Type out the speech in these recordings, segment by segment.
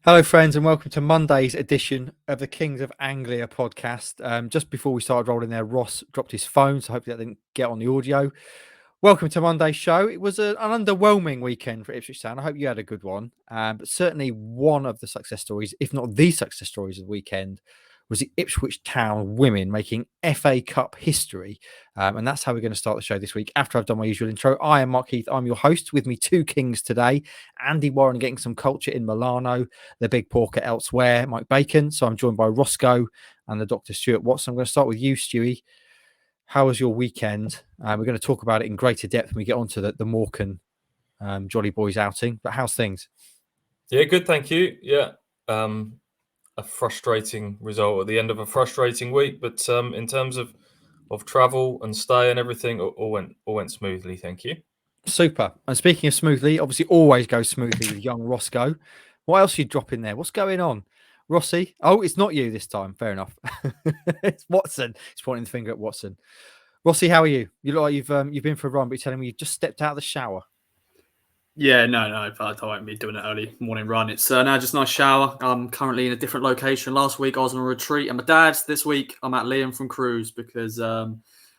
Hello, friends, and welcome to Monday's edition of the Kings of Anglia podcast. Just before we started rolling there, Ross dropped his phone, so hopefully that didn't get on the audio. Welcome to Monday's show. It was an underwhelming weekend for Ipswich Town. I hope you had a good one. But certainly one of the success stories, if not the success stories of the weekend, was the Ipswich Town women making FA Cup history. And that's how we're going to start the show this week. After I've done my usual intro, I am Mark Heath. I'm your host. With me, two kings today. Andy Warren getting some culture in Milano, the big porker elsewhere, Mike Bacon. So I'm joined by Roscoe and the Dr. Stuart Watson. I'm going to start with you, Stewie. How was your weekend? We're going to talk about it in greater depth when we get onto the Morecambe Jolly Boys outing. But how's things? Yeah, good, thank you. Yeah, a frustrating result at the end of a frustrating week, but in terms of travel and stay and everything, all went smoothly. Thank you. Super. And speaking of smoothly, obviously always goes smoothly with young Roscoe. What else are you dropping there? What's going on? Rossi? Oh, it's not you this time. Fair enough. It's Watson. He's pointing the finger at Watson. Rossi, how are you? You look like you've been for a run, but you're telling me you've just stepped out of the shower. Yeah, no, I won't be doing an early morning run. It's now just a nice shower. I'm currently in a different location. Last week I was on a retreat at my dad's. This week I'm at Liam from Crews because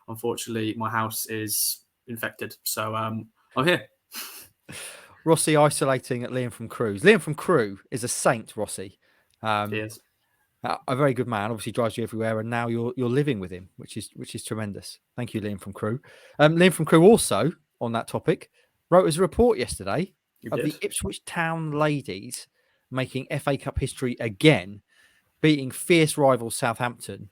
unfortunately my house is infected. So I'm here. Rossi isolating at Liam from Crews. Liam from Crew is a saint, Rossi. He is. A very good man. Obviously drives you everywhere, and now you're living with him, which is tremendous. Thank you, Liam from Crew. Liam from Crew also on that topic wrote us a report yesterday of the Ipswich Town ladies making FA Cup history again, beating fierce rival Southampton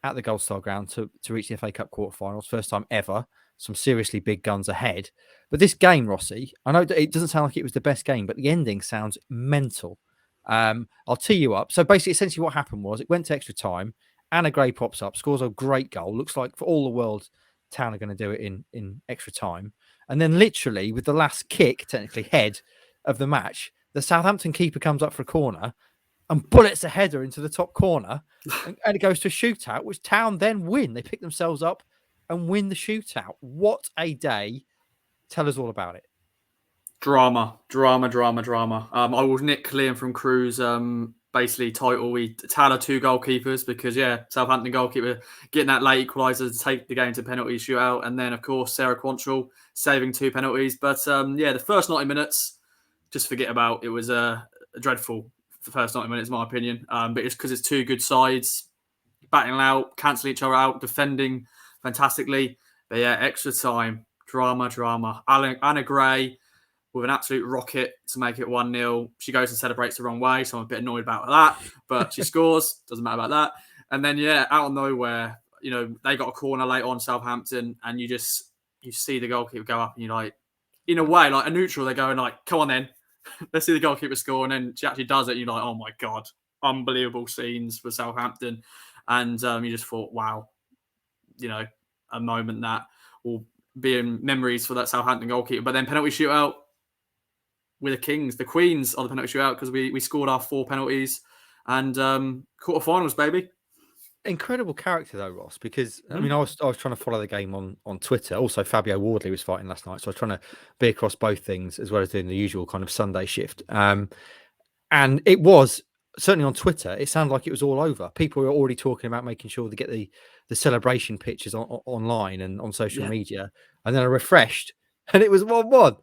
at the Gold Star Ground to reach the FA Cup quarterfinals. First time ever. Some seriously big guns ahead. But this game, Rossi, I know it doesn't sound like it was the best game, but the ending sounds mental. I'll tee you up. So basically, essentially what happened was it went to extra time. Anna Gray pops up, scores a great goal. Looks like for all the world, Town are going to do it in extra time. And then literally with the last kick, technically head of the match, the Southampton keeper comes up for a corner and bullets a header into the top corner. And it goes to a shootout, which Town then win. They pick themselves up and win the shootout. What a day. Tell us all about it. Drama. I will nick Liam from Crews basically title. We Tyler two goalkeepers because Southampton goalkeeper getting that late equaliser to take the game to penalty shootout, and then of course Sarah Quantrill saving two penalties. But the first 90 minutes, just forget about it. Was a dreadful first 90 minutes, in my opinion. But it's because it's two good sides battling out, cancelling each other out, defending fantastically. But extra time, drama. Anna Gray with an absolute rocket to make it 1-0. She goes and celebrates the wrong way, so I'm a bit annoyed about that. But she scores, doesn't matter about that. And then, out of nowhere, they got a corner late on Southampton, and you see the goalkeeper go up, and you're like, in a way, like a neutral, they're going like, come on then, let's see the goalkeeper score. And then she actually does it, and you're like, oh my God, unbelievable scenes for Southampton. And you just thought, wow, a moment that will be in memories for that Southampton goalkeeper. But then penalty shootout, we're the queens of the penalty shootout because we scored our 4 penalties and quarterfinals, baby. Incredible character though, Ross, because I mean I was trying to follow the game on Twitter. Also, Fabio Wardley was fighting last night, so I was trying to be across both things as well as doing the usual kind of Sunday shift. And it was certainly on Twitter, it sounded like it was all over. People were already talking about making sure they get the celebration pictures online and on social media. And then I refreshed and it was 1-1.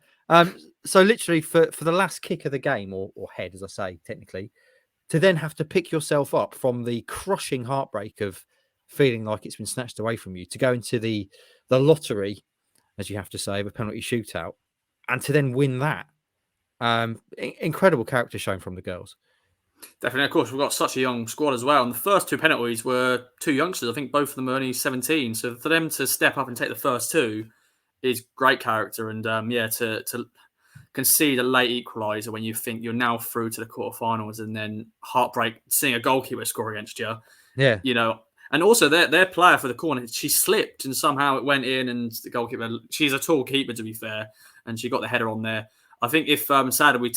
So literally for the last kick of the game, or head, as I say, technically, to then have to pick yourself up from the crushing heartbreak of feeling like it's been snatched away from you, to go into the lottery, as you have to say, of a penalty shootout, and to then win that. Incredible character shown from the girls. Definitely. Of course, we've got such a young squad as well. And the first 2 penalties were 2 youngsters. I think both of them are only 17. So for them to step up and take the first 2 is great character. And to concede a late equaliser when you think you're now through to the quarterfinals, and then heartbreak seeing a goalkeeper score against you. Yeah. And also their player for the corner, she slipped and somehow it went in, and the goalkeeper, she's a tall keeper to be fair, and she got the header on there. I think if sadly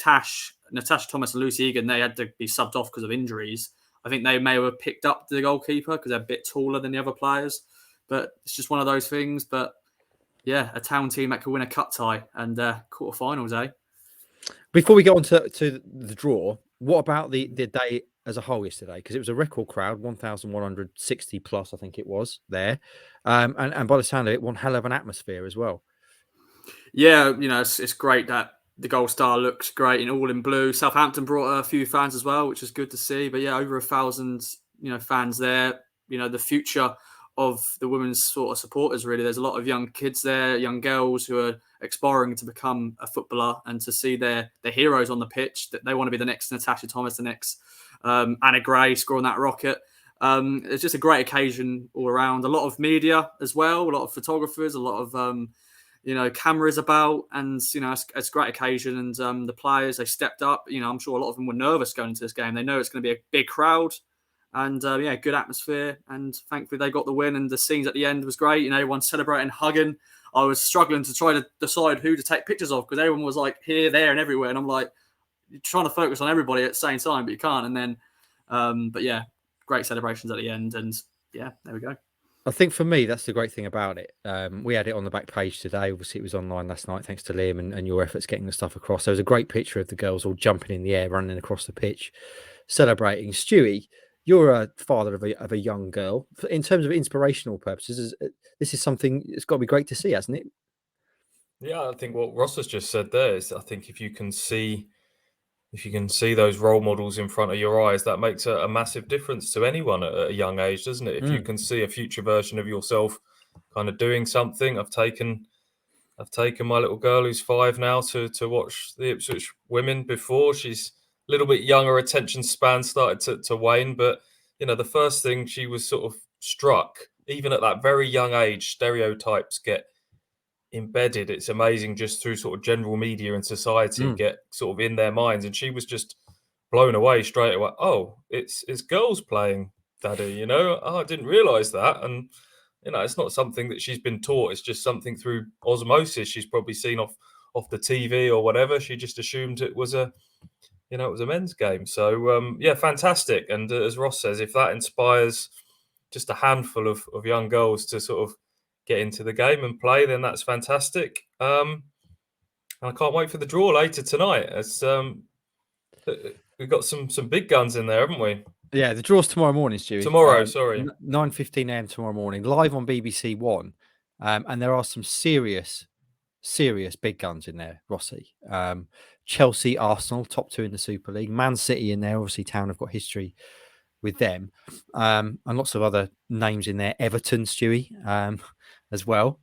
Natasha Thomas and Lucy Egan, they had to be subbed off because of injuries. I think they may have picked up the goalkeeper because they're a bit taller than the other players. But it's just one of those things. But a Town team that could win a cup tie and quarterfinals, eh? Before we go on to the draw, What about the day as a whole yesterday? Because it was a record crowd, 1,160 plus, I think it was there. And by the sound of it, one hell of an atmosphere as well. Yeah, it's great that the Gold Star looks great all in blue. Southampton brought a few fans as well, which is good to see. But yeah, over 1,000, fans there. The future of the women's sort of supporters, really. There's a lot of young kids there, young girls who are aspiring to become a footballer and to see their heroes on the pitch. That they want to be the next Natasha Thomas, the next Anna Gray scoring that rocket. It's just a great occasion all around. A lot of media as well, a lot of photographers, a lot of cameras about, and it's a great occasion. And the players, they stepped up. I'm sure a lot of them were nervous going into this game. They know it's going to be a big crowd, and good atmosphere. And thankfully they got the win. And the scenes at the end was great. Everyone celebrating, hugging. I was struggling to try to decide who to take pictures of because everyone was like here, there, and everywhere. And I'm like, you're trying to focus on everybody at the same time, but you can't. And then, but yeah, great celebrations at the end. And yeah, there we go. I think for me, that's the great thing about it. We had it on the back page today. Obviously, it was online last night, thanks to Liam and your efforts getting the stuff across. There was a great picture of the girls all jumping in the air, running across the pitch, celebrating. Stewie, you're a father of a young girl. In terms of inspirational purposes, this is something it's got to be great to see, hasn't it? Yeah, I think what Ross has just said there is, I think if you can see those role models in front of your eyes, that makes a massive difference to anyone at a young age, doesn't it? If you can see a future version of yourself kind of doing something. I've taken my little girl who's 5 now to watch the Ipswich women before. She's a little bit younger, attention span started to wane, but the first thing she was sort of struck, even at that very young age, stereotypes get embedded. It's amazing just through sort of general media and society and get sort of in their minds. And she was just blown away straight away. Oh, it's girls playing, Daddy, I didn't realize that. And it's not something that she's been taught. It's just something through osmosis she's probably seen off the TV or whatever. She just assumed it was a men's game. So yeah, fantastic. And as Ross says, if that inspires just a handful of young girls to sort of get into the game and play, then that's fantastic. And I can't wait for the draw later tonight. It's we've got some big guns in there, haven't we? Yeah, the draw's tomorrow morning, Stewie. Tomorrow, sorry. 9:15 a.m. tomorrow morning, live on BBC One. And there are some serious big guns in there, Rossi. Chelsea, Arsenal, top 2 in the Super League. Man City in there. Obviously, Town have got history with them. And lots of other names in there. Everton, Stewie, as well.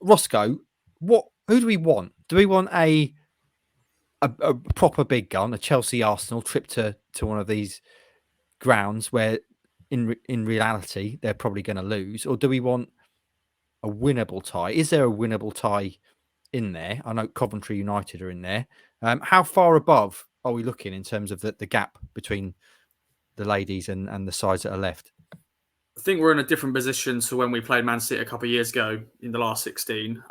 Roscoe, who do we want? Do we want a proper big gun, a Chelsea Arsenal trip to one of these grounds where in reality they're probably going to lose, or do we want a winnable tie? Is there a winnable tie in there? I know Coventry United are in there. How far above are we looking in terms of the gap between the ladies and the sides that are left? I think we're in a different position to when we played Man City a couple of years ago in the last 16,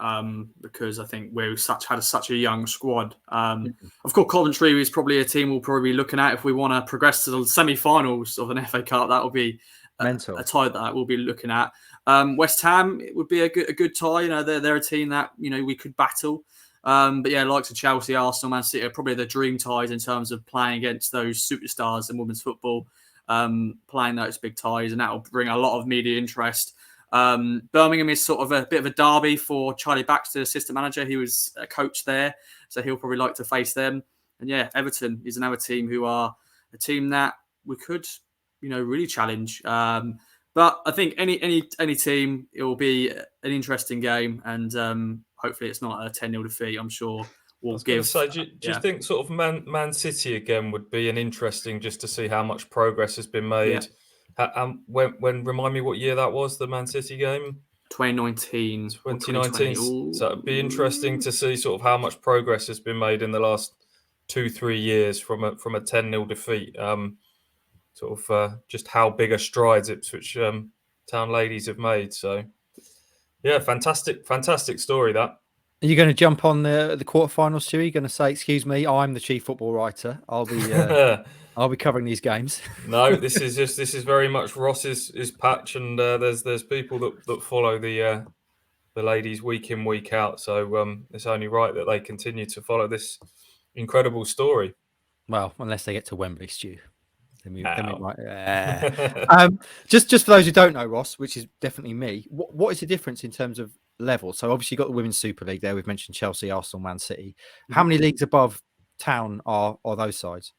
because I think we had such a young squad. Of course, Coventry is probably a team we'll probably be looking at if we want to progress to the semi-finals of an FA Cup. That will be a tie that we'll be looking at. West Ham, it would be a good tie. They're a team that we could battle. But yeah, likes of Chelsea, Arsenal, Man City are probably the dream ties in terms of playing against those superstars in women's football. Playing those big ties, and that will bring a lot of media interest. Birmingham is sort of a bit of a derby for Charlie Baxter, assistant manager. He was a coach there, so he'll probably like to face them. And yeah, Everton is another team who are a team that we could, really challenge. But I think any team, it will be an interesting game, and hopefully it's not a 10-0 defeat. I'm sure. Do you think sort of Man City again would be an interesting, just to see how much progress has been made? Yeah. When remind me what year that was, the Man City game? 2019. 2019. So it'd be interesting to see sort of how much progress has been made in the last 2-3 years from a 10-0 defeat. Just how big a strides Ipswich Town ladies have made. So yeah, fantastic story that. Are you going to jump on the quarterfinals, Stewie? Are you going to say, "Excuse me, I'm the chief football writer. I'll be covering these games." No, this is very much Ross's patch, and there's people that follow the ladies week in, week out. So it's only right that they continue to follow this incredible story. Well, unless they get to Wembley, Stu. Then we Ow. might. Just for those who don't know, Ross, which is definitely me. What is the difference in terms of level? So obviously you've got the Women's Super League there. We've mentioned Chelsea, Arsenal, Man City. How many leagues above Town are those sides?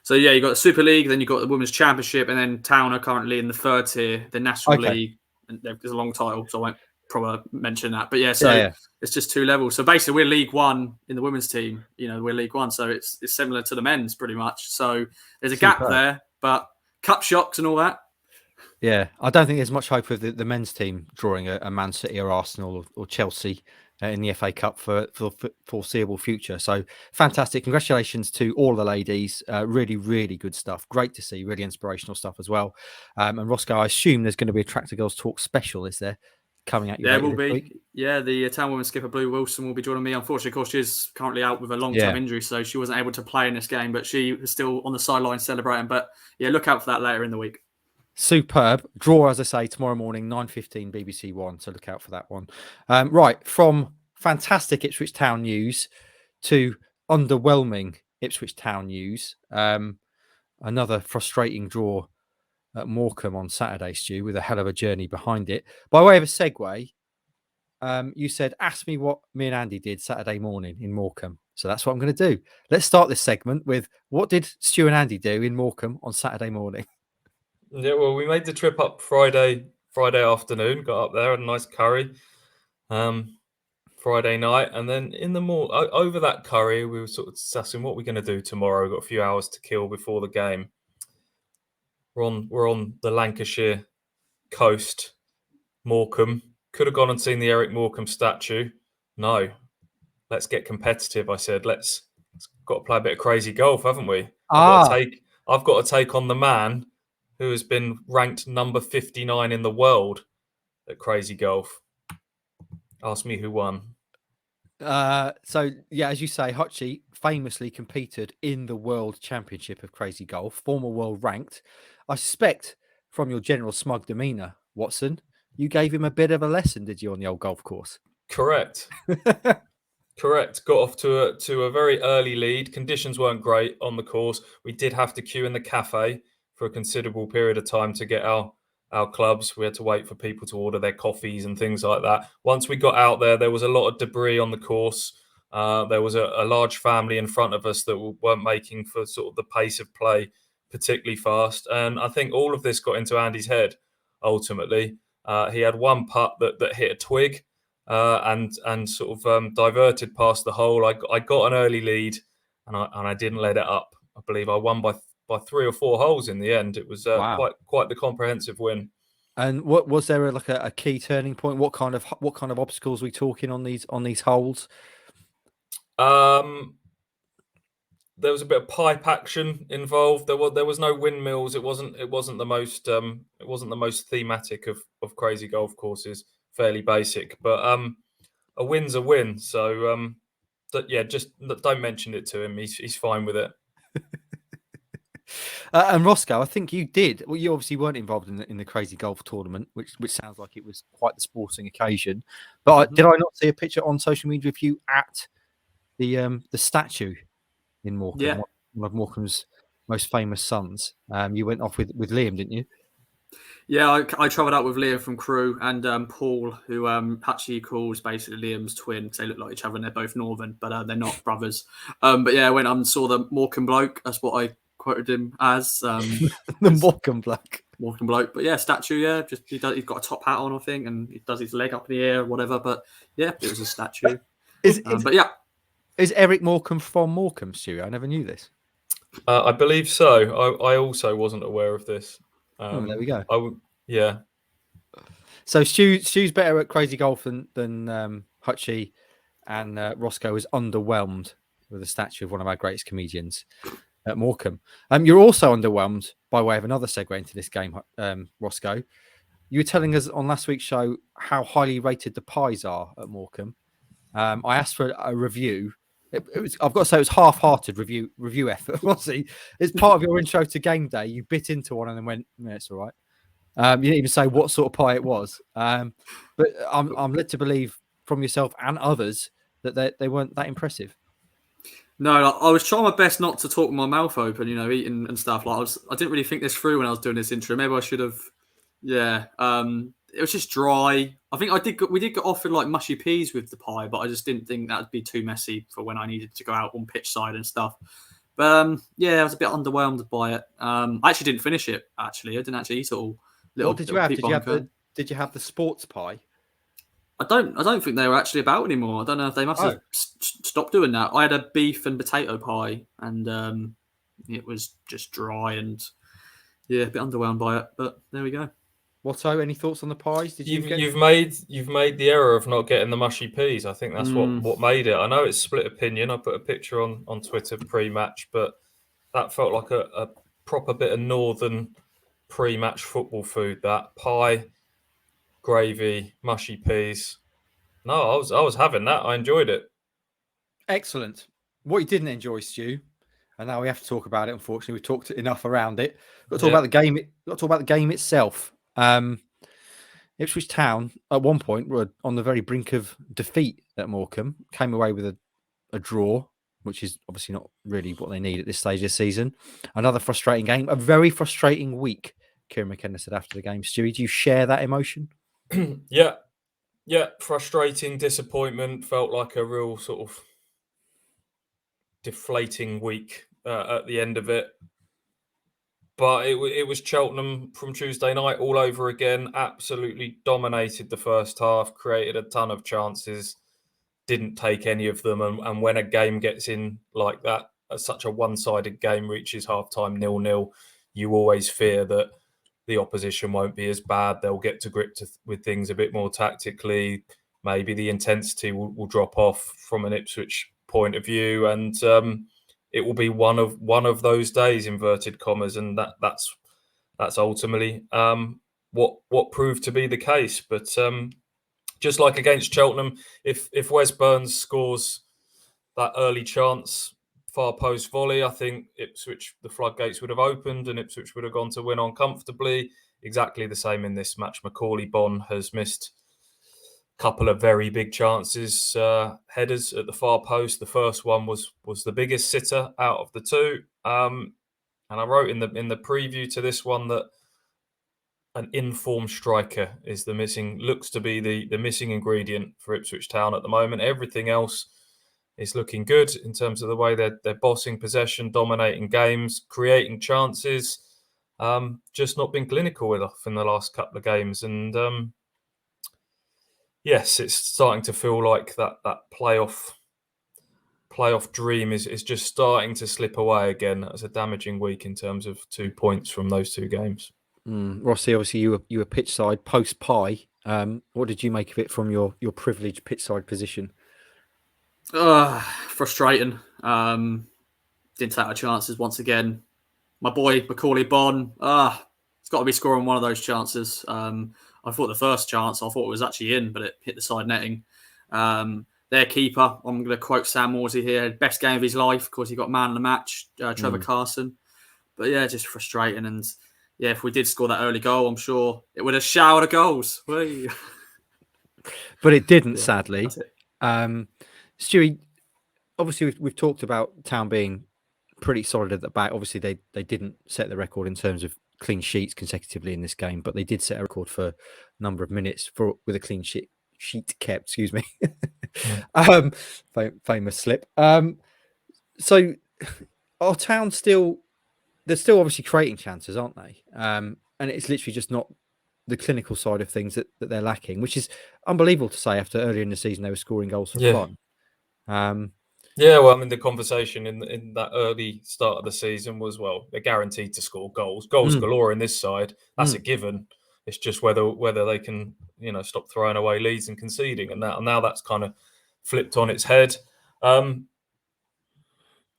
So yeah, you got the Super League, then you got the Women's Championship, and then Town are currently in the third tier, the National League. And there's a long title, so I won't probably mention that. But yeah, so it's just 2 levels. So basically, we're League One in the women's team. You know, we're League One, so it's similar to the men's pretty much. So there's a gap there, but cup shocks and all that. Yeah, I don't think there's much hope of the men's team drawing a Man City or Arsenal or Chelsea in the FA Cup for foreseeable future. So fantastic. Congratulations to all the ladies. Really, really good stuff. Great to see. Really inspirational stuff as well. And Roscoe, I assume there's going to be a Tractor Girls Talk special, is there? Coming at you there later will be. Week? Yeah, the Town woman skipper Blue Wilson will be joining me. Unfortunately, of course, she's currently out with a long-term injury, so she wasn't able to play in this game, but she was still on the sideline celebrating. But yeah, look out for that later in the week. Superb. Draw, as I say, tomorrow morning, 9:15 BBC One, so look out for that one. Right, from fantastic Ipswich Town news to underwhelming Ipswich Town news. Another frustrating draw at Morecambe on Saturday, Stu, with a hell of a journey behind it. By way of a segue, you said, ask me what me and Andy did Saturday morning in Morecambe. So that's what I'm going to do. Let's start this segment with what did Stu and Andy do in Morecambe on Saturday morning? Yeah, well, we made the trip up Friday afternoon, got up there, had a nice curry Friday night. And then in the over that curry, we were sort of discussing what we're going to do tomorrow. We've got a few hours to kill before the game. We're on the Lancashire coast, Morecambe. Could have gone and seen the Eric Morecambe statue. No, let's get competitive. I said, let's got to play a bit of crazy golf, haven't we? I've got to take on the man who has been ranked number 59 in the world at crazy golf. Ask me who won. So yeah, as you say, Hutchie famously competed in the World Championship of Crazy Golf, former world ranked. I suspect from your general smug demeanour, Watson, you gave him a bit of a lesson, did you, on the old golf course? Correct. Correct. Got off to a very early lead. Conditions weren't great on the course. We did have to queue in the cafe for a considerable period of time to get our clubs. We had to wait for people to order their coffees and things like that. Once we got out there was a lot of debris on the course. There was a large family in front of us that weren't making for sort of the pace of play particularly fast. And I think all of this got into Andy's head, ultimately. He had one putt that hit a twig and sort of diverted past the hole. I got an early lead and I didn't let it up. I believe I won by 3 or 4 holes in the end. It was Wow. quite the comprehensive win. And what was there a key turning point? What kind of obstacles are we talking on these holes? There was a bit of pipe action involved. There was no windmills. It wasn't the most thematic of crazy golf courses. Fairly basic, but a win's a win. So just don't mention it to him. He's fine with it. And Roscoe, I think you did. Well, you obviously weren't involved in the crazy golf tournament, which sounds like it was quite the sporting occasion. But did I not see a picture on social media of you at the statue in Morecambe? Yeah. One of Morecambe's most famous sons. You went off with Liam, didn't you? Yeah, I travelled out with Liam from Crew and Paul, who Patchy calls basically Liam's twin. They look like each other and they're both Northern, but they're not brothers. But yeah, I went and saw the Morecambe bloke. That's what I quoted him as. The Morecambe bloke. Morecambe bloke. But yeah, statue, yeah. He's got a top hat on, I think, and he does his leg up in the air or whatever. But yeah, it was a statue. But yeah. Is Eric Morecambe from Morecambe, Stuart? I never knew this. I believe so. I also wasn't aware of this. There we go. Yeah. So Stu's better at crazy golf than Hutchie, and Roscoe was underwhelmed with the statue of one of our greatest comedians at Morecambe. You're also underwhelmed by way of another segue into this game, Roscoe. You were telling us on last week's show how highly rated the pies are at Morecambe. I asked for a review. I've got to say it was half-hearted review effort. Rossi, it's part of your intro to game day. You bit into one and then went, "Yeah, it's all right." You didn't even say what sort of pie it was. But I'm led to believe from yourself and others that they weren't that impressive. No, I was trying my best not to talk with my mouth open, eating and stuff. I didn't really think this through when I was doing this intro. Maybe I should have. Yeah. It was just dry. I think we did get offered like mushy peas with the pie, but I just didn't think that would be too messy for when I needed to go out on pitch side and stuff. But I was a bit underwhelmed by it. I actually didn't finish it. Actually, I didn't actually eat it all. What did you have? Did you have the sports pie? I don't think they were actually about anymore. I don't know if they must have stopped doing that. I had a beef and potato pie, and it was just dry and a bit underwhelmed by it. But there we go. Watto, any thoughts on the pies? You've made the error of not getting the mushy peas. I think that's what made it. I know it's split opinion. I put a picture on Twitter pre-match, but that felt like a proper bit of northern pre-match football food. That pie, gravy, mushy peas. No, I was having that. I enjoyed it. Excellent. What you didn't enjoy, Stu, and now we have to talk about it. Unfortunately, we've talked enough around it. Got to talk about the game. Got to talk about the game itself. Ipswich Town at one point were on the very brink of defeat at Morecambe. Came away with a draw, which is obviously not really what they need at this stage of the season. Another frustrating game, a very frustrating week. Kieran McKenna said after the game. Stewie, do you share that emotion? Yeah, frustrating, disappointment. Felt like a real sort of deflating week at the end of it. But it was Cheltenham from Tuesday night all over again. Absolutely dominated the first half, created a ton of chances, didn't take any of them. And when a game gets in like that, such a one-sided game reaches half-time 0-0, you always fear that the opposition won't be as bad. They'll get to grips with things a bit more tactically. Maybe the intensity will drop off from an Ipswich point of view. And it will be one of those days, inverted commas, and that's ultimately what proved to be the case. But just like against Cheltenham, if Wes Burns scores that early chance, far post volley, I think Ipswich, the floodgates would have opened and Ipswich would have gone to win on comfortably. Exactly the same in this match. Macaulay Bonne has missed couple of very big chances, headers at the far post. The first one was the biggest sitter out of the two, and I wrote in the preview to this one that an informed striker is looks to be the missing ingredient for Ipswich Town at the moment. Everything else is looking good in terms of the way they're bossing possession, dominating games, creating chances. Just not been clinical enough in the last couple of games, and yes, it's starting to feel like that playoff dream is just starting to slip away again. That was a damaging week in terms of 2 points from those two games. Rossi, obviously you were pitch side post pie. What did you make of it from your privileged pitch side position? Frustrating. Didn't take our chances once again. My boy Macaulay Bonne. It's got to be scoring one of those chances. I thought the first chance, it was actually in, but it hit the side netting. Their keeper, I'm going to quote Sam Morsey here, best game of his life. Of course, he got man of the match, Trevor Carson. But yeah, just frustrating. And yeah, if we did score that early goal, I'm sure it would have showered of goals. But it didn't, sadly. Stewie, obviously we've talked about Town being pretty solid at the back. Obviously, they didn't set the record in terms of clean sheets consecutively in this game, but they did set a record for a number of minutes with a clean sheet kept. Excuse me, famous slip. So our Town they're still obviously creating chances, aren't they? And it's literally just not the clinical side of things that they're lacking, which is unbelievable to say after earlier in the season they were scoring goals for fun. Yeah, well, I mean, the conversation in that early start of the season was, well, they're guaranteed to score goals galore in this side. That's a given. It's just whether they can, stop throwing away leads and conceding, and now that's kind of flipped on its head.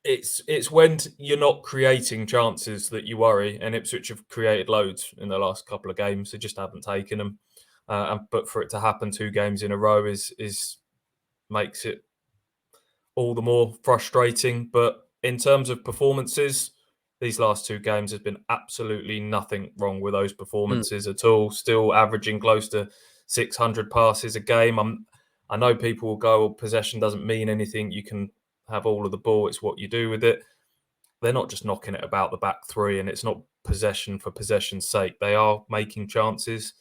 It's when you're not creating chances that you worry, and Ipswich have created loads in the last couple of games. They just haven't taken them, but for it to happen 2 games in a row is makes it all the more frustrating. But in terms of performances, these last 2 games has been absolutely nothing wrong with those performances at all. Still averaging close to 600 passes a game. I know people will go, possession doesn't mean anything. You can have all of the ball. It's what you do with it. They're not just knocking it about the back three, and it's not possession for possession's sake. They are making chances,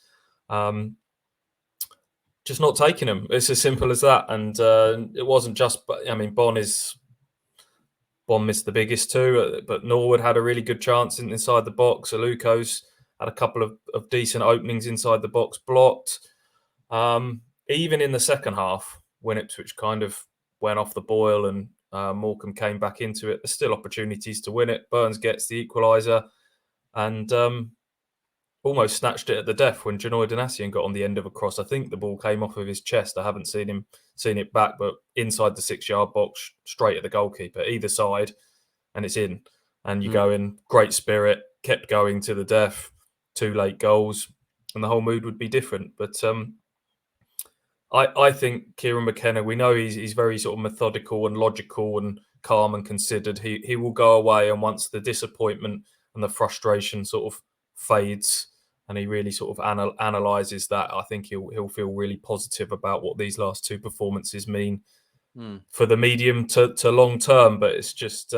just not taking them. It's as simple as that. And it wasn't just, I mean, Bonn missed the biggest two, but Norwood had a really good chance inside the box. Aluko's had a couple of decent openings inside the box, blocked. Even in the second half, when Ipswich kind of went off the boil and Morecambe came back into it, there's still opportunities to win it. Burns gets the equaliser and almost snatched it at the death when Janoy Donatian got on the end of a cross. I think the ball came off of his chest. I haven't seen it back, but inside the 6-yard box, straight at the goalkeeper, either side, and it's in. And you go in, great spirit, kept going to the death, 2 late goals, and the whole mood would be different. But I think Kieran McKenna, we know he's very sort of methodical and logical and calm and considered. He will go away, and once the disappointment and the frustration sort of fades and he really sort of analyses that, I think he'll feel really positive about what these last 2 performances mean for the medium to long term. But it's just,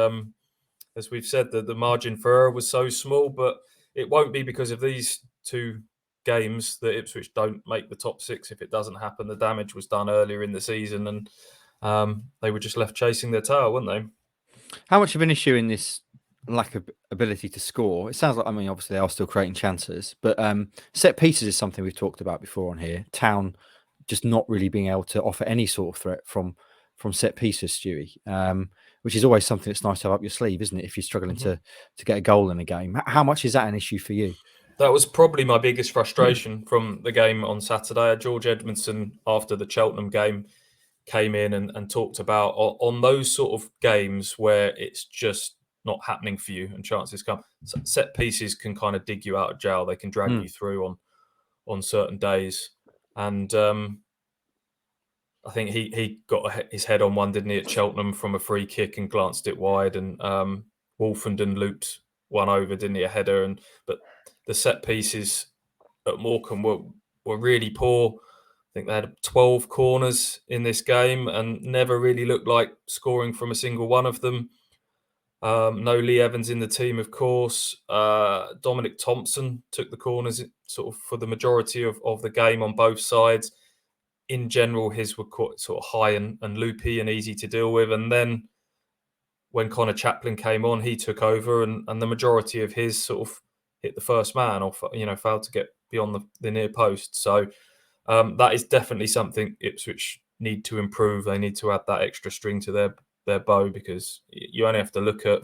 as we've said, the margin for error was so small, but it won't be because of these 2 games that Ipswich don't make the top 6 if it doesn't happen. The damage was done earlier in the season, and they were just left chasing their tail, weren't they? How much of an issue in this lack of ability to score? It sounds like, I mean, obviously they are still creating chances, but set pieces is something we've talked about before on here. Town just not really being able to offer any sort of threat from set pieces, Stewie, which is always something that's nice to have up your sleeve, isn't it? If you're struggling to get a goal in a game, how much is that an issue for you? That was probably my biggest frustration from the game on Saturday. George Edmondson, after the Cheltenham game, came in and talked about on those sort of games where it's just not happening for you and chances come. Set pieces can kind of dig you out of jail. They can drag you through on certain days. And I think he got his head on one, didn't he, at Cheltenham from a free kick and glanced it wide. And Wolfenden looped one over, didn't he, a header. But the set pieces at Morecambe were really poor. I think they had 12 corners in this game and never really looked like scoring from a single one of them. No Lee Evans in the team, of course. Dominic Thompson took the corners sort of for the majority of the game on both sides. In general, his were quite sort of high and loopy and easy to deal with. And then when Connor Chaplin came on, he took over and the majority of his sort of hit the first man or, failed to get beyond the near post. So that is definitely something Ipswich need to improve. They need to add that extra string to their bow, because you only have to look at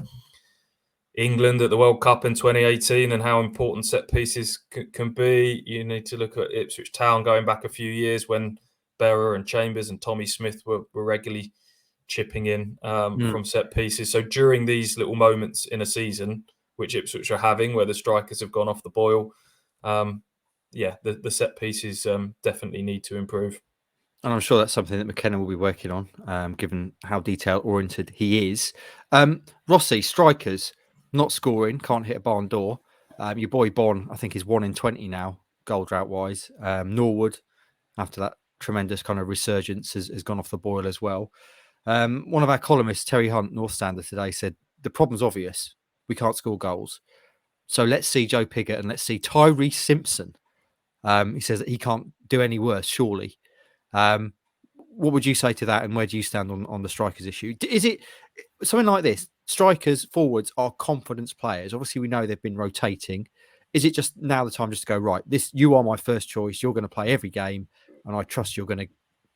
England at the World Cup in 2018 and how important set pieces can be. You need to look at Ipswich Town going back a few years when Berra and Chambers and Tommy Smith were regularly chipping in from set pieces. So during these little moments in a season, which Ipswich are having, where the strikers have gone off the boil, the set pieces definitely need to improve. And I'm sure that's something that McKenna will be working on, given how detail-oriented he is. Rossi, strikers, not scoring, can't hit a barn door. Your boy Bonn, I think, is 1 in 20 now, goal drought-wise. Norwood, after that tremendous kind of resurgence, has gone off the boil as well. One of our columnists, Terry Hunt, North Standard today, said, the problem's obvious. We can't score goals. So let's see Joe Pigott and let's see Tyree Simpson. He says that he can't do any worse, surely. What would you say to that, and where do you stand on the strikers issue? Is it something like this? Strikers, forwards are confidence players. Obviously, we know they've been rotating. Is it just now the time just to go, right, you are my first choice. You're going to play every game, and I trust you're going to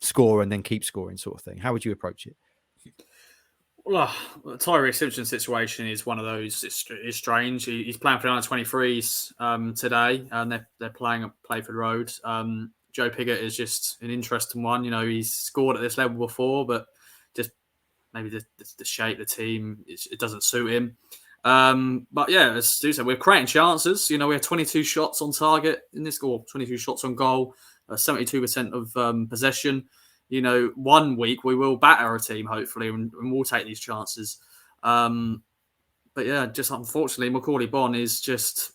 score and then keep scoring, sort of thing? How would you approach it? Well, the Tyree Simpson situation is one of those. It's strange. He's playing for the under-23s today, and they're playing Playford Road. Joe Pigott is just an interesting one. He's scored at this level before, but just maybe the shape, the team, it doesn't suit him. But yeah, as Stu said, we're creating chances. We have 22 shots on target in this goal, 22 shots on goal, 72% of possession. 1 week we will batter a team, hopefully, and we'll take these chances. But yeah, just unfortunately, Macaulay Bonn is just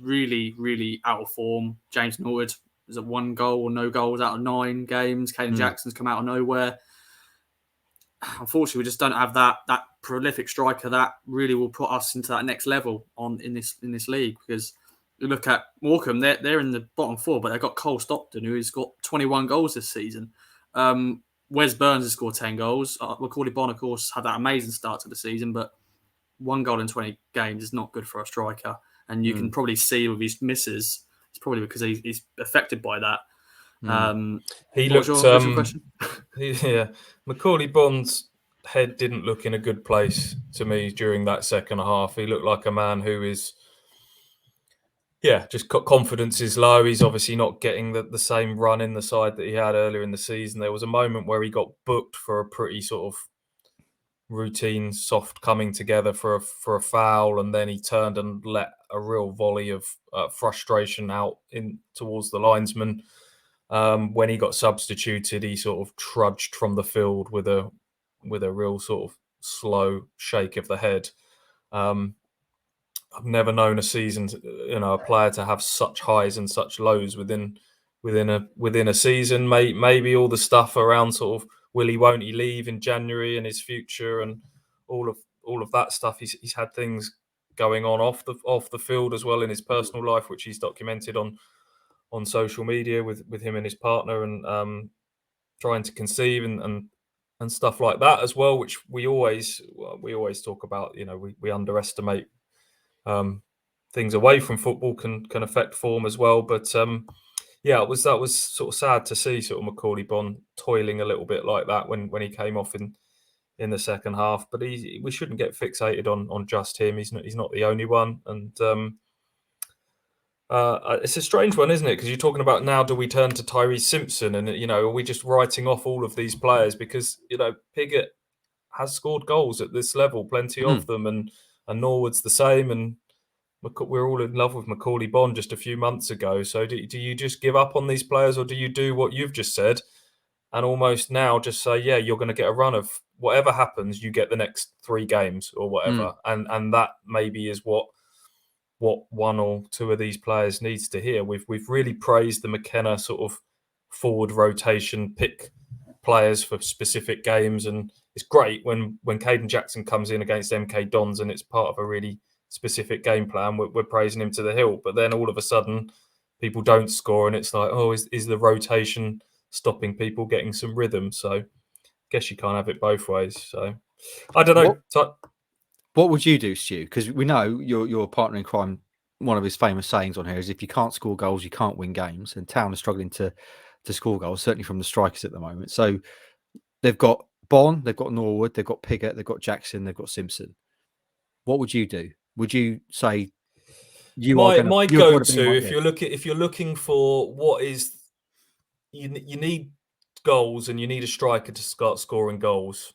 really, really out of form. James Norwood is at 1 goal or no goals out of 9 games. Caden Jackson's come out of nowhere. unfortunately, we just don't have that prolific striker that really will put us into that next level in this league. Because you look at Morecambe, they're in the bottom 4, but they've got Cole Stockton, who's got 21 goals this season. Wes Burns has scored 10 goals. Macaulay Bonne, of course, had that amazing start to the season, but 1 goal in 20 games is not good for a striker. And you can probably see with his misses, it's probably because he's affected by that. He what's looked. your question? Macaulay Bonne's head didn't look in a good place to me during that second half. He looked like a man who is, just confidence is low. He's obviously not getting the same run in the side that he had earlier in the season. There was a moment where he got booked for a pretty sort of routine soft coming together for a foul, and then he turned and let a real volley of frustration out in towards the linesman. When he got substituted, he sort of trudged from the field with a real sort of slow shake of the head. I've never known a season, a player to have such highs and such lows within a season. Maybe all the stuff around sort of won't he leave in January and his future and all of that stuff. He's had things going on off the field as well in his personal life, which he's documented on social media with him and his partner, and trying to conceive and stuff like that as well, which we always talk about. We underestimate things away from football can affect form as well. But that was sort of sad to see sort of Macaulay Bonne toiling a little bit like that when he came off in the second half. But we shouldn't get fixated on just him. He's not the only one, and it's a strange one, isn't it? Because you're talking about now, do we turn to Tyrese Simpson, and are we just writing off all of these players because Piggott has scored goals at this level, plenty of them, and Norwood's the same, and we're all in love with Macaulay Bonne just a few months ago. So do you just give up on these players, or do you do what you've just said and almost now just say, yeah, you're going to get a run of whatever happens, you get the next 3 games or whatever, and that maybe is what 1 or 2 of these players needs to hear. We've really praised the McKenna sort of forward rotation, pick players for specific games, and it's great when Caden Jackson comes in against MK Dons and it's part of a really specific game plan. We're praising him to the hilt, but then all of a sudden people don't score, and it's like, oh, is the rotation stopping people getting some rhythm? So I guess you can't have it both ways. So I don't know. What would you do, Stu? Because we know your partner in crime, one of his famous sayings on here is, if you can't score goals, you can't win games. And Town are struggling to score goals, certainly from the strikers at the moment. So they've got Bonne, they've got Norwood, they've got Piggott, they've got Jackson, they've got Simpson. What would you do? Would you say my go-to if you're looking for what is you need goals and you need a striker to start scoring goals?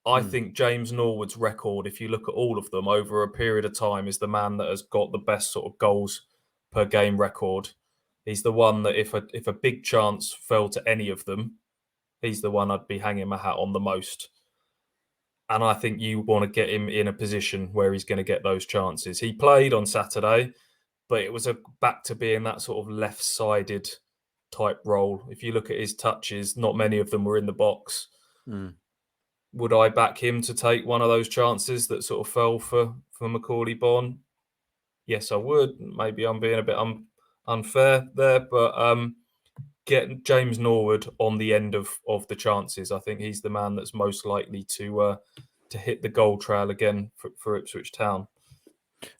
I think James Norwood's record, if you look at all of them over a period of time, is the man that has got the best sort of goals per game record. He's the one that if a big chance fell to any of them, he's the one I'd be hanging my hat on the most. And I think you want to get him in a position where he's going to get those chances. He played on Saturday, but it was back to being that sort of left-sided type role. If you look at his touches, not many of them were in the box. Would I back him to take one of those chances that sort of fell for Macaulay Bonne? Yes, I would. Maybe I'm being a bit unfair there, but get James Norwood on the end of the chances. I think he's the man that's most likely to hit the goal trail again for Ipswich Town.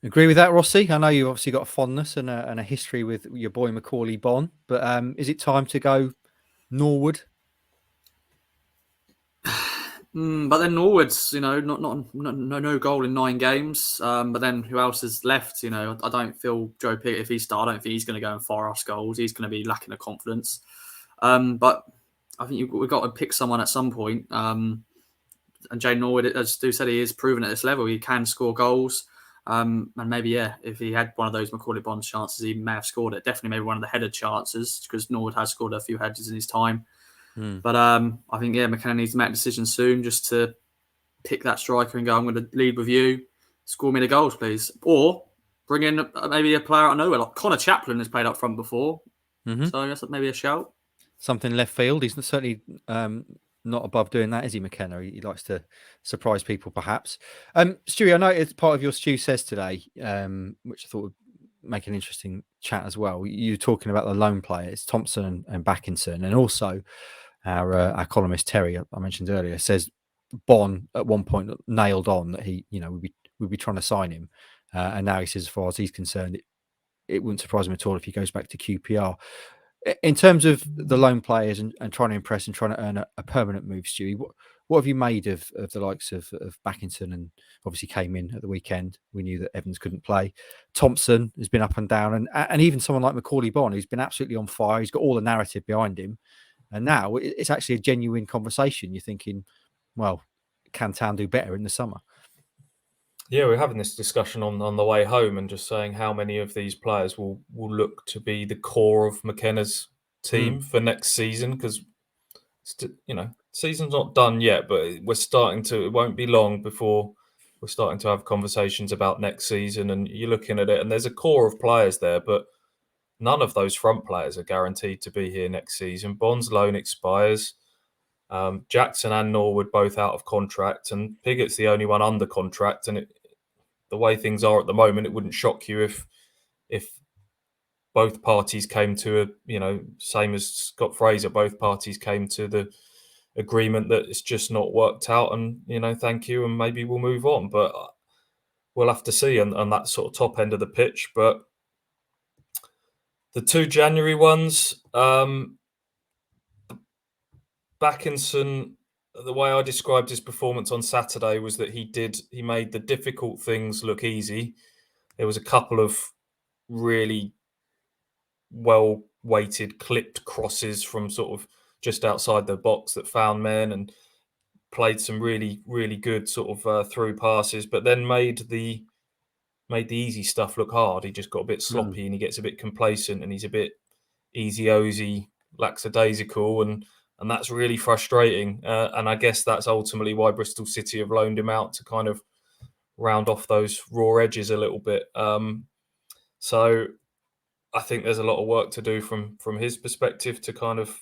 Agree with that, Rossi? I know you've obviously got a fondness and a history with your boy Macaulay Bonne, but is it time to go Norwood? But then Norwood's, no goal in 9 games. But then who else is left? I don't feel Joe Piggott, if he starts, I don't think he's going to go and fire us goals. He's going to be lacking of confidence. But I think we've got to pick someone at some point. And Jane Norwood, as Stu said, he is proven at this level. He can score goals. And maybe, if he had one of those Macaulay Bonne chances, he may have scored it. Definitely maybe one of the headed chances, because Norwood has scored a few headers in his time. But I think, McKenna needs to make a decision soon just to pick that striker and go, I'm going to lead with you. Score me the goals, please. Or bring in maybe a player I know, like Connor Chaplin has played up front before. So I guess maybe a shout. Something left field. He's certainly not above doing that, is he, McKenna? He likes to surprise people, perhaps. Stewie, I know it's part of your Stu Says today, which I thought would make an interesting chat as well. You're talking about the loan players, Thompson and Backinson, and also our columnist Terry, I mentioned earlier, says Bon at one point nailed on that he, would be trying to sign him, and now he says, as far as he's concerned, it wouldn't surprise him at all if he goes back to QPR. In terms of the loan players and trying to impress and trying to earn a permanent move, Stewie, what have you made of the likes of Backinson? And obviously came in at the weekend. We knew that Evans couldn't play. Thompson has been up and down, and even someone like Macaulay Bonne, who's been absolutely on fire. He's got all the narrative behind him, and now it's actually a genuine conversation. You're thinking, well, can Town do better in the summer? Yeah, we're having this discussion on the way home and just saying how many of these players will look to be the core of McKenna's team for next season, because season's not done yet, but it won't be long before we're starting to have conversations about next season, and you're looking at it and there's a core of players there, but none of those front players are guaranteed to be here next season. Bond's loan expires. Jackson and Norwood both out of contract, and Piggott's the only one under contract. And the way things are at the moment, it wouldn't shock you if both parties came to same as Scott Fraser, both parties came to the agreement that it's just not worked out, and thank you, and maybe we'll move on. But we'll have to see on that sort of top end of the pitch. But the 2 January ones, Backinson, the way I described his performance on Saturday was that he made the difficult things look easy. There was a couple of really well-weighted, clipped crosses from sort of just outside the box that found men, and played some really, really good sort of through passes, but then made the easy stuff look hard. He just got a bit sloppy and he gets a bit complacent, and he's a bit easy-osy, lackadaisical, and that's really frustrating. And I guess that's ultimately why Bristol City have loaned him out, to kind of round off those raw edges a little bit. So I think there's a lot of work to do from his perspective to kind of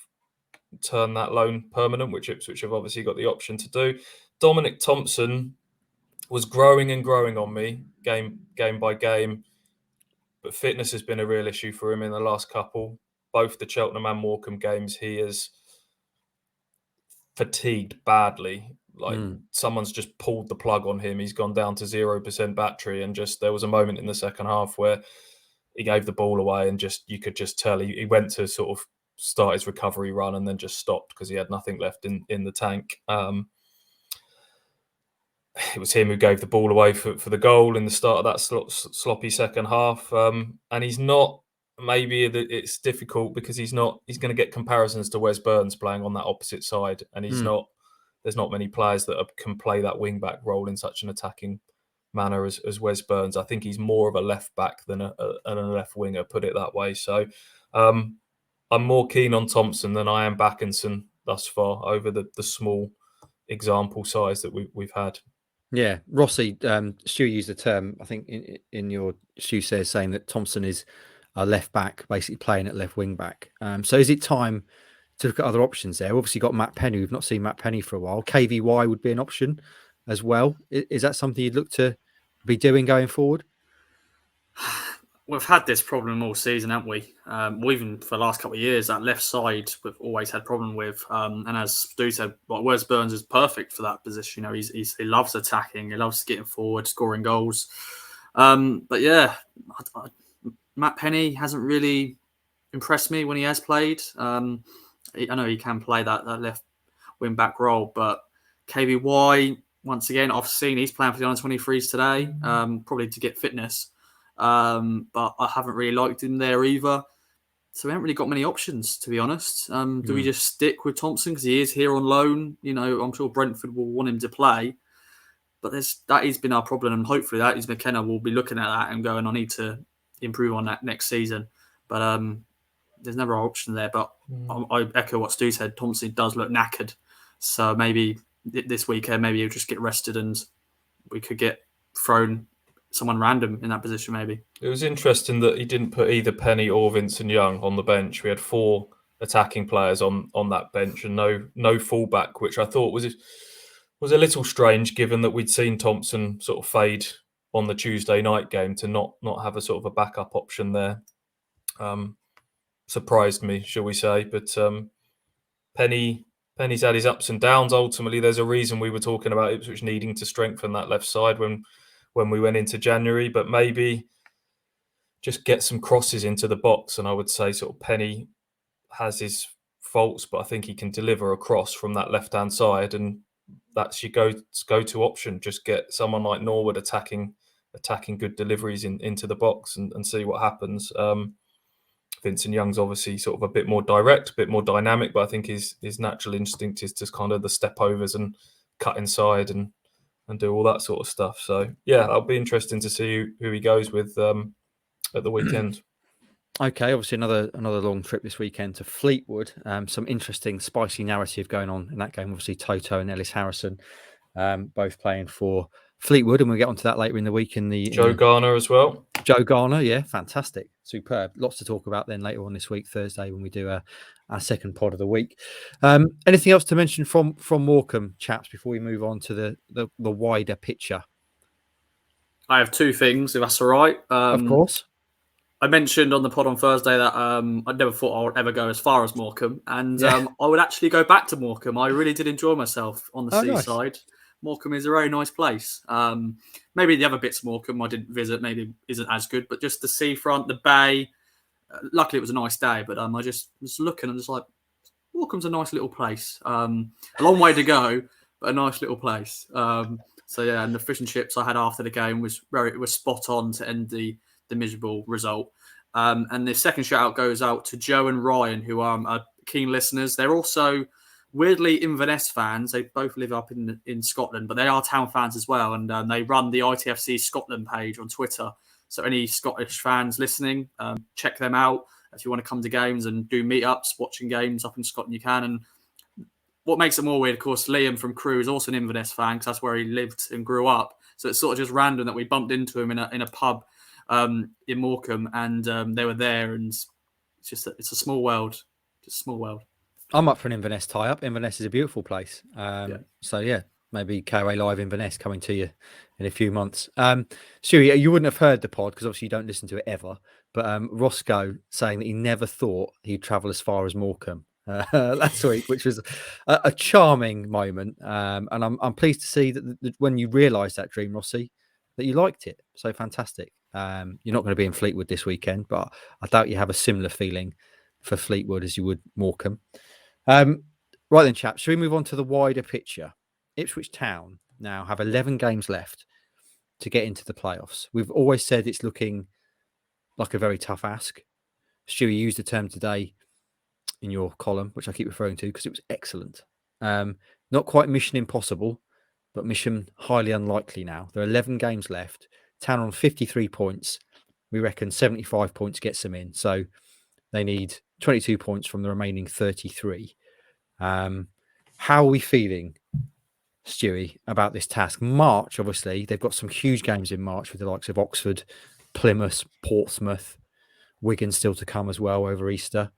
turn that loan permanent, which Ipswich have obviously got the option to do. Dominic Thompson was growing and growing on me game by game, but fitness has been a real issue for him in the last couple. Both the Cheltenham and Morecambe games, he is fatigued badly. Someone's just pulled the plug on him. He's gone down to 0% battery, and just there was a moment in the second half where he gave the ball away, and you could just tell he went to sort of start his recovery run and then just stopped because he had nothing left in the tank. It was him who gave the ball away for the goal in the start of that sloppy second half. And he's not, maybe it's difficult because he's going to get comparisons to Wes Burns playing on that opposite side. And there's not many players that can play that wing back role in such an attacking manner as Wes Burns. I think he's more of a left back than a left winger, put it that way. So I'm more keen on Thompson than I am Backinson thus far, over the small example size that we've had. Yeah, Rossi, Stu used the term, I think in your Stu says, saying that Thompson is a left back, basically playing at left wing back. So is it time to look at other options there? We've obviously got Matt Penny. We've not seen Matt Penny for a while. KVY would be an option as well. Is that something you'd look to be doing going forward? We've had this problem all season, haven't we? Even for the last couple of years, that left side we've always had problem with. And as Stu said, Wes Burns is perfect for that position. He loves attacking, he loves getting forward, scoring goals. But yeah, Matt Penny hasn't really impressed me when he has played. I know he can play that left wing back role, but KVY, once again, I've seen he's playing for the under-23s today, probably to get fitness. But I haven't really liked him there either. So we haven't really got many options, to be honest. Do we just stick with Thompson because he is here on loan? I'm sure Brentford will want him to play. But that has been our problem, and hopefully that is McKenna will be looking at that and going, I need to improve on that next season. But there's never an option there. But I echo what Stu said. Thompson does look knackered. So maybe this weekend, maybe he'll just get rested and we could get thrown someone random in that position, maybe. It was interesting that he didn't put either Penny or Vincent Young on the bench. We had 4 attacking players on that bench and no fullback, which I thought was a little strange, given that we'd seen Thompson sort of fade on the Tuesday night game to not have a sort of a backup option there. Surprised me, shall we say? But Penny's had his ups and downs. Ultimately, there's a reason we were talking about Ipswich needing to strengthen that left side when we went into January, but maybe just get some crosses into the box. And I would say sort of Penny has his faults, but I think he can deliver a cross from that left-hand side, and that's your go-to option. Just get someone like Norwood attacking good deliveries into the box and see what happens. Vincent Young's obviously sort of a bit more direct, a bit more dynamic, but I think his natural instinct is just kind of the step overs and cut inside and do all that sort of stuff. So yeah, it'll be interesting to see who he goes with at the weekend. Okay, obviously another long trip this weekend to Fleetwood. Some interesting, spicy narrative going on in that game. Obviously, Toto and Ellis Harrison both playing for Fleetwood, and we'll get onto that later in the week. Joe Garner as well. Joe Garner, yeah, fantastic, superb. Lots to talk about then later on this week, Thursday, when we do our second pod of the week. Anything else to mention from Morecambe, chaps, before we move on to the wider picture? I have two things, if that's all right. Of course. I mentioned on the pod on Thursday that I never thought I would ever go as far as Morecambe, and I would actually go back to Morecambe. I really did enjoy myself on the seaside. Nice. Morecambe is a very nice place. Maybe the other bits of Morecambe I didn't visit maybe isn't as good, but just the seafront, the bay. Luckily, it was a nice day, but I just was looking and just like, Morecambe's a nice little place. A long way to go, but a nice little place. So yeah, and the fish and chips I had after the game was spot on to end the miserable result. And the second shout out goes out to Joe and Ryan, who are keen listeners. They're also weirdly Inverness fans. They both live up in Scotland, but they are town fans as well. And they run the ITFC Scotland page on Twitter. So any Scottish fans listening, check them out. If you want to come to games and do meetups, watching games up in Scotland, you can. And what makes it more weird, of course, Liam from Crewe is also an Inverness fan because that's where he lived and grew up. So it's sort of just random that we bumped into him in a pub in Morecambe, and they were there, and it's a small world, just a small world. I'm up for an Inverness tie-up. Inverness is a beautiful place. So yeah, maybe KOA Live Inverness coming to you in a few months. Stewie, you wouldn't have heard the pod because obviously you don't listen to it ever, but Roscoe saying that he never thought he'd travel as far as Morecambe last week, which was a charming moment. And I'm pleased to see that when you realised that dream, Rossi, that you liked it. So fantastic. You're not going to be in Fleetwood this weekend, but I doubt you have a similar feeling for Fleetwood as you would Morecambe. Right then, chaps, shall we move on to the wider picture? Ipswich Town now have 11 games left to get into the playoffs. We've always said it's looking like a very tough ask. Stewie used the term today in your column, which I keep referring to because it was excellent. Not quite mission impossible, but mission highly unlikely now. There are 11 games left. Town on 53 points. We reckon 75 points gets them in. So they need 22 points from the remaining 33. How are we feeling, Stewie, about this task? March, obviously, they've got some huge games in March with the likes of Oxford, Plymouth, Portsmouth, Wigan still to come as well over Easter.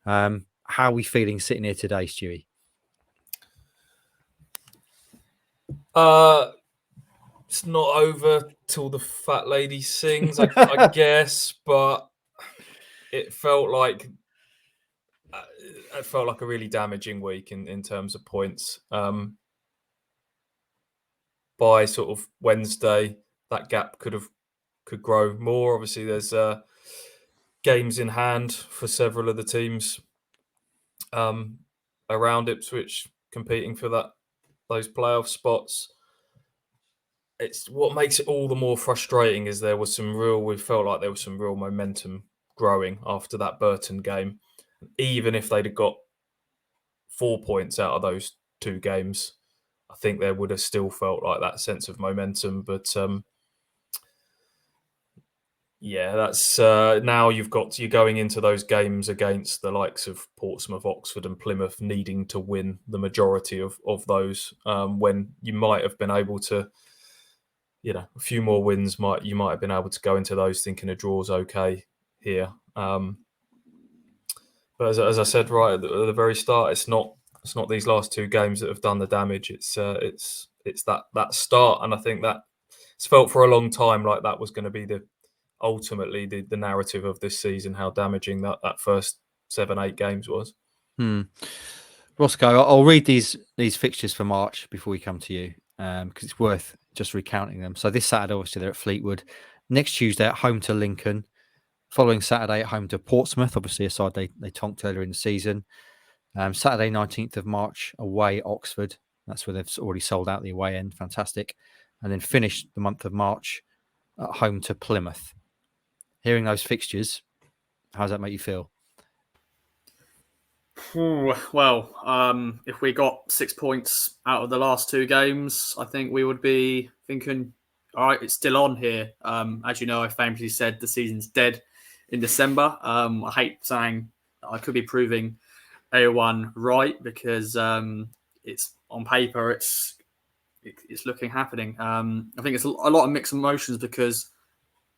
How are we feeling sitting here today, Stewie? It's not over till the fat lady sings, I guess, but it felt like a really damaging week in terms of points. By sort of Wednesday, that gap could grow more. Obviously, there's games in hand for several of the teams around Ipswich competing for those playoff spots. It's what makes it all the more frustrating is we felt like there was some real momentum growing after that Burton game. Even if they'd have got 4 points out of those two games, I think there would have still felt like that sense of momentum. But that's now you're going into those games against the likes of Portsmouth, Oxford and Plymouth needing to win the majority of those when you might have been able to, a few more wins you might have been able to go into those thinking a draw's okay here. But as I said right at the very start, it's not these last two games that have done the damage. It's that start, and I think that it's felt for a long time like that was going to be ultimately the narrative of this season. How damaging that first 7-8 games was. Roscoe, I'll read these fixtures for March before we come to you, because it's worth just recounting them. So this Saturday, obviously, they're at Fleetwood. Next Tuesday at home to Lincoln. Following Saturday at home to Portsmouth, obviously a side they tonked earlier in the season. Saturday 19th of March away at Oxford. That's where they've already sold out the away end. Fantastic. And then finish the month of March at home to Plymouth. Hearing those fixtures, how does that make you feel? Well, if we got 6 points out of the last two games, I think we would be thinking, all right, it's still on here. As you know, I famously said the season's dead in December. I hate saying I could be proving A1 right because it's on paper, it's looking happening. I think it's a lot of mixed emotions because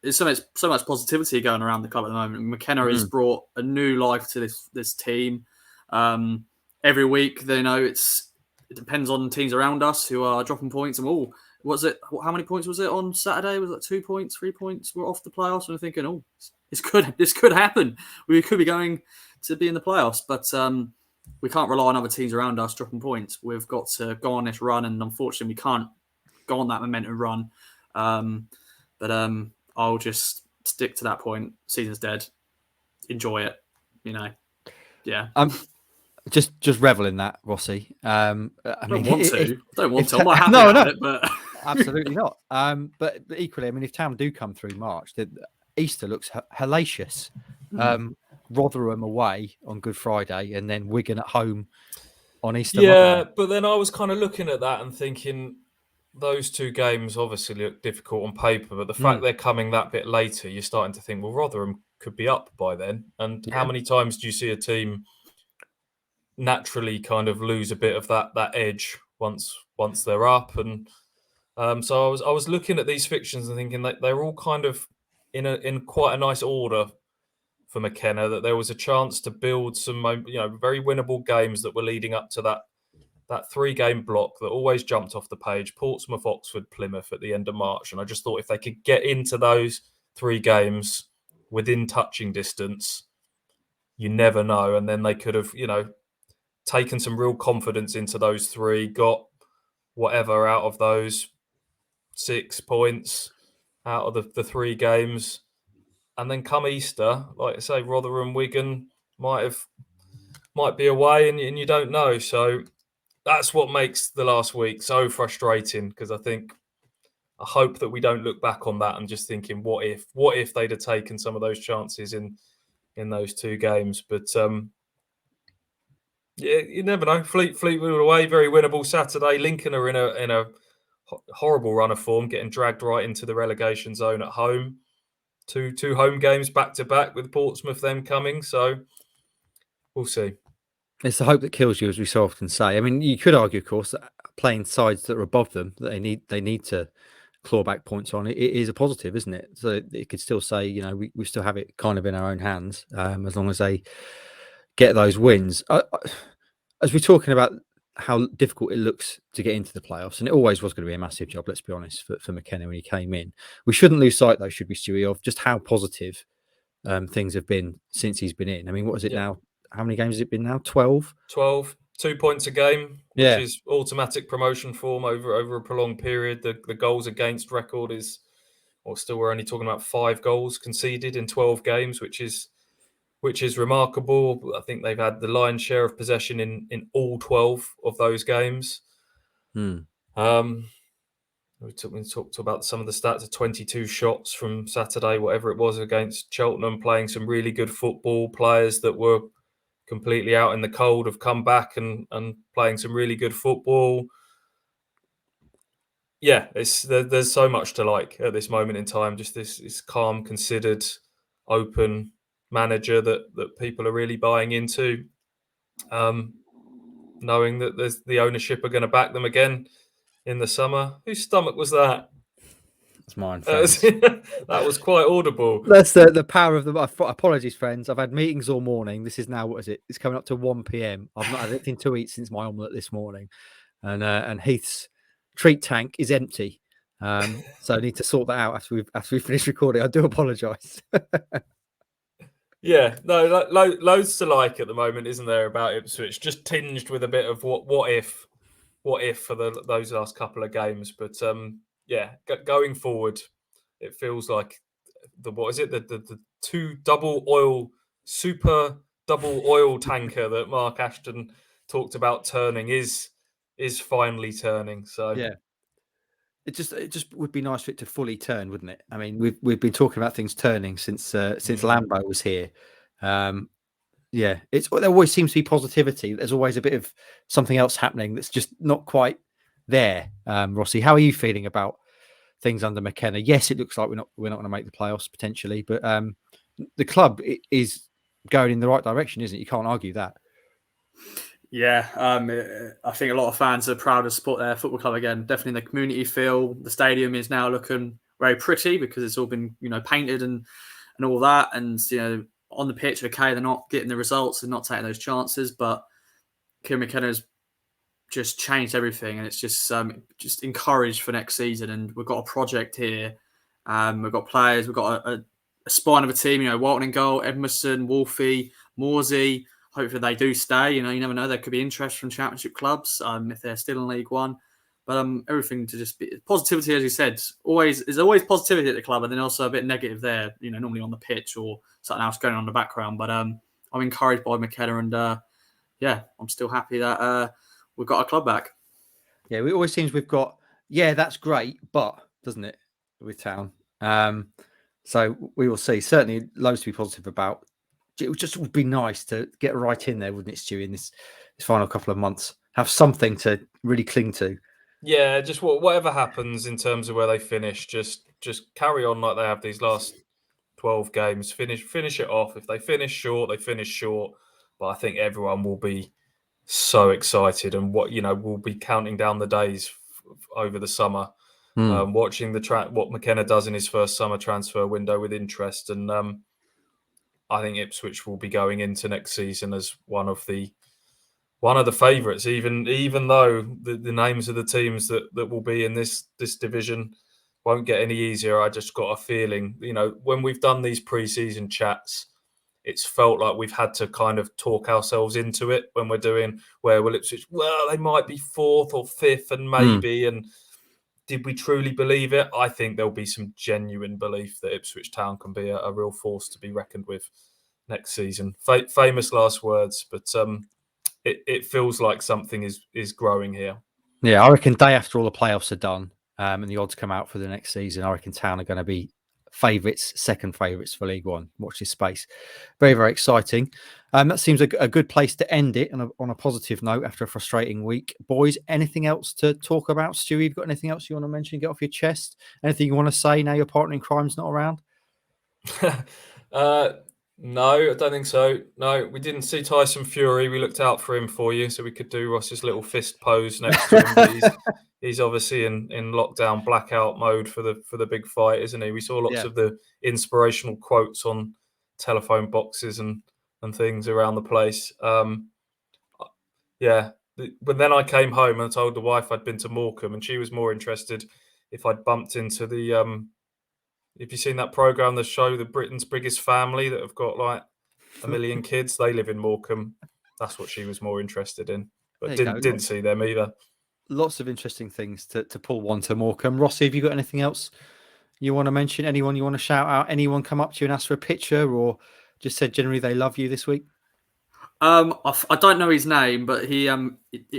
there's so much positivity going around the club at the moment. McKenna has brought a new life to this team. Every week, it depends on teams around us who are dropping points. And how many points was it on Saturday? Was it 2 points, 3 points? We're off the playoffs, and we're thinking, this could happen. We could be going to be in the playoffs, but we can't rely on other teams around us dropping points. We've got to go on this run, and unfortunately, we can't go on that momentum run. But I'll just stick to that point. Season's dead. Enjoy it. Yeah. Just revel in that, Rossi. I don't want to. I'm not happy about it, but absolutely not. But equally, I mean, if Town do come through March, Easter looks hellacious. Rotherham away on Good Friday, and then Wigan at home on Easter. Yeah, but then I was kind of looking at that and thinking those two games obviously look difficult on paper, but the fact they're coming that bit later, you're starting to think, well, Rotherham could be up by then. And how many times do you see a team naturally kind of lose a bit of that edge once they're up? And so I was looking at these fixtures and thinking that they're all kind of in quite a nice order for McKenna, that there was a chance to build some very winnable games that were leading up to that 3-game block that always jumped off the page: Portsmouth, Oxford, Plymouth at the end of March. And I just thought if they could get into those 3 games within touching distance, you never know. And then they could have, taken some real confidence into those 3, got whatever out of those 6 points out of the 3 games. And then come Easter, like I say, Rotherham, Wigan might be away, and you don't know. So that's what makes the last week so frustrating, because I hope that we don't look back on that and just thinking, what if they'd have taken some of those chances in those 2 games. But you never know. Fleetwood away, very winnable Saturday. Lincoln are in a horrible run of form, getting dragged right into the relegation zone at home. Two home games back to back with Portsmouth them coming. So we'll see. It's the hope that kills you, as we so often say. I mean, you could argue, of course, that playing sides that are above them, that they need to claw back points on. It is a positive, isn't it? So it could still say, we still have it kind of in our own hands, as long as they get those wins. As we're talking about how difficult it looks to get into the playoffs, and it always was going to be a massive job, let's be honest, for McKenna when he came in. We shouldn't lose sight, though, should we, Stewie, of just how positive things have been since he's been in. I mean, what is it now? How many games has it been now? 12? 12. 2 points a game, which is automatic promotion form over a prolonged period. The goals against record is, still we're only talking about 5 goals conceded in 12 games, which is remarkable. I think they've had the lion's share of possession in all 12 of those games. We talked about some of the stats of 22 shots from Saturday, whatever it was, against Cheltenham, playing some really good football. Players that were completely out in the cold have come back and playing some really good football. Yeah, there's so much to like at this moment in time. Just this calm, considered, open manager that people are really buying into, knowing that the ownership are going to back them again in the summer. Whose stomach was that? That's mine, friends. That was quite audible. That's the power of the. Apologies, friends. I've had meetings all morning. This is now, what is it? It's coming up to 1 p.m. I've not had anything to eat since my omelette this morning, and Heath's treat tank is empty. So I need to sort that out after we finish recording. I do apologise. Yeah, no, loads to like at the moment, isn't there, about Ipswich? Just tinged with a bit of what if for those last couple of games. But going forward, it feels like the super double oil tanker that Mark Ashton talked about turning is finally turning. So yeah. It just would be nice for it to fully turn, wouldn't it? I mean, we've been talking about things turning since Lambo was here. There always seems to be positivity. There's always a bit of something else happening that's just not quite there. Rossi, how are you feeling about things under McKenna? Yes, it looks like we're not going to make the playoffs potentially, but the club is going in the right direction, isn't it? You can't argue that. Yeah, I think a lot of fans are proud to support their football club again. Definitely the community feel. The stadium is now looking very pretty because it's all been, painted and all that. And, on the pitch, okay, they're not getting the results and not taking those chances, but Kieran McKenna's just changed everything, and it's just encouraged for next season. And we've got a project here. We've got players. We've got a spine of a team. Walton in goal, Edmondson, Wolfie, Morsey. Hopefully they do stay. You never know. There could be interest from championship clubs if they're still in League One. But everything to just be positivity, as you said. There's always positivity at the club, and then also a bit negative there. Normally on the pitch or something else going on in the background. But I'm encouraged by McKenna, and I'm still happy that we've got our club back. Yeah, it always seems we've got. Yeah, that's great, but doesn't it with Town? So we will see. Certainly, loads to be positive about. It would be nice to get right in there, wouldn't it, Stu, in this final couple of months? Have something to really cling to. Yeah, just whatever happens in terms of where they finish, just carry on like they have these last 12 games. Finish it off. If they finish short, they finish short. But I think everyone will be so excited, and we'll be counting down the days over the summer, watching what McKenna does in his first summer transfer window with interest. And I think Ipswich will be going into next season as one of the favourites, even though the names of the teams that will be in this division won't get any easier. I just got a feeling, when we've done these pre-season chats, it's felt like we've had to kind of talk ourselves into it when we're doing where will Ipswich, well, they might be fourth or fifth and maybe, and did we truly believe it? I think there'll be some genuine belief that Ipswich Town can be a real force to be reckoned with next season. Famous last words, but it feels like something is growing here. Yeah, I reckon day after all the playoffs are done and the odds come out for the next season, I reckon Town are going to be second favourites for League One. Watch this space. Very, very exciting. That seems a good place to end it on a positive note after a frustrating week. Boys, anything else to talk about? Stu, you've got anything else you want to mention? Get off your chest? Anything you want to say now your partner in crime's not around? No, I don't think so. No, we didn't see Tyson Fury. We looked out for him for you, so we could do Ross's little fist pose next to him. But he's obviously in lockdown blackout mode for the big fight, isn't he? We saw lots of the inspirational quotes on telephone boxes and things around the place. But then I came home and told the wife I'd been to Morecambe, and she was more interested if I'd bumped into the Have you seen that program, the show, the Britain's Biggest Family, that have got like 1 million kids? They live in Morecambe. That's what she was more interested in, but didn't see them either. Lots of interesting things to pull one to Morecambe. Rossi, have you got anything else you want to mention? Anyone you want to shout out? Anyone come up to you and ask for a picture, or just said generally they love you this week? I don't know his name, but he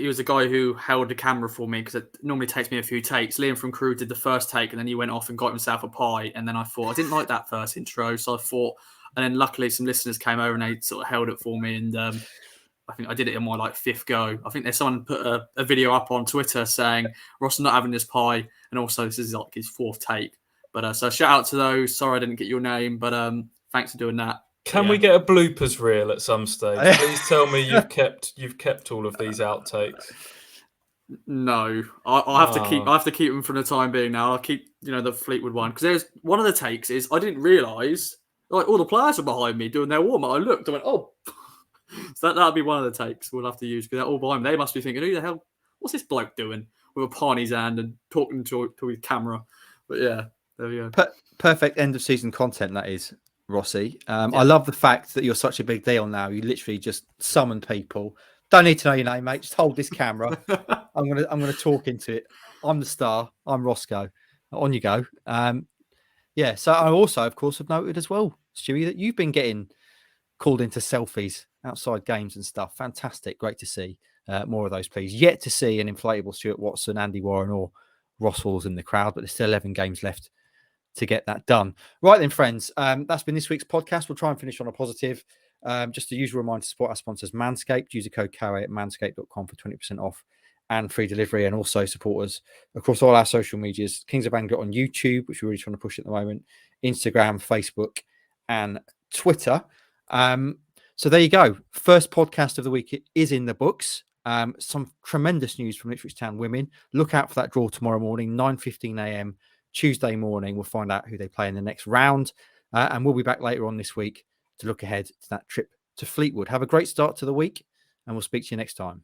was a guy who held the camera for me because it normally takes me a few takes. Liam from Crew did the first take, and then he went off and got himself a pie. And then I thought I didn't like that first intro, so I thought. And then luckily some listeners came over and they sort of held it for me. And I think I did it in my fifth go. I think there's someone put a video up on Twitter saying Ross is not having this pie, and also this is his fourth take. But so shout out to those. Sorry I didn't get your name, but thanks for doing that. Can we get a bloopers reel at some stage? Please tell me you've kept all of these outtakes. No, I have to keep. I have to keep them for the time being. Now I'll keep, the Fleetwood one, because there's one of the takes is I didn't realise like all the players are behind me doing their warm up. I looked, I went, oh, so that'll be one of the takes we'll have to use, because they're all behind me. They must be thinking, who the hell? What's this bloke doing with a pie in his hand and talking to his camera? But yeah, there we go. Perfect end of season content, that is, Rossi. I love the fact that you're such a big deal now. You literally just summon people. Don't need to know your name, mate. Just hold this camera. I'm gonna talk into it. I'm the star. I'm Roscoe. On you go. So I also, of course, have noted as well, Stewie, that you've been getting called into selfies outside games and stuff. Fantastic. Great to see more of those, please. Yet to see an inflatable Stuart Watson, Andy Warren, or Ross Halls in the crowd, but there's still 11 games left to get that done. Right then, friends, that's been this week's podcast. We'll try and finish on a positive. Just a usual reminder to support our sponsors, Manscaped. Use the code KOA at manscaped.com for 20% off and free delivery, and also support us across all our social medias. Kings of Angler on YouTube, which we're really trying to push at the moment, Instagram, Facebook, and Twitter. So there you go. First podcast of the week is in the books. Some tremendous news from Ipswich Town women. Look out for that draw tomorrow morning, 9:15 a.m. Tuesday morning. We'll find out who they play in the next round. And we'll be back later on this week to look ahead to that trip to Fleetwood. Have a great start to the week, and we'll speak to you next time.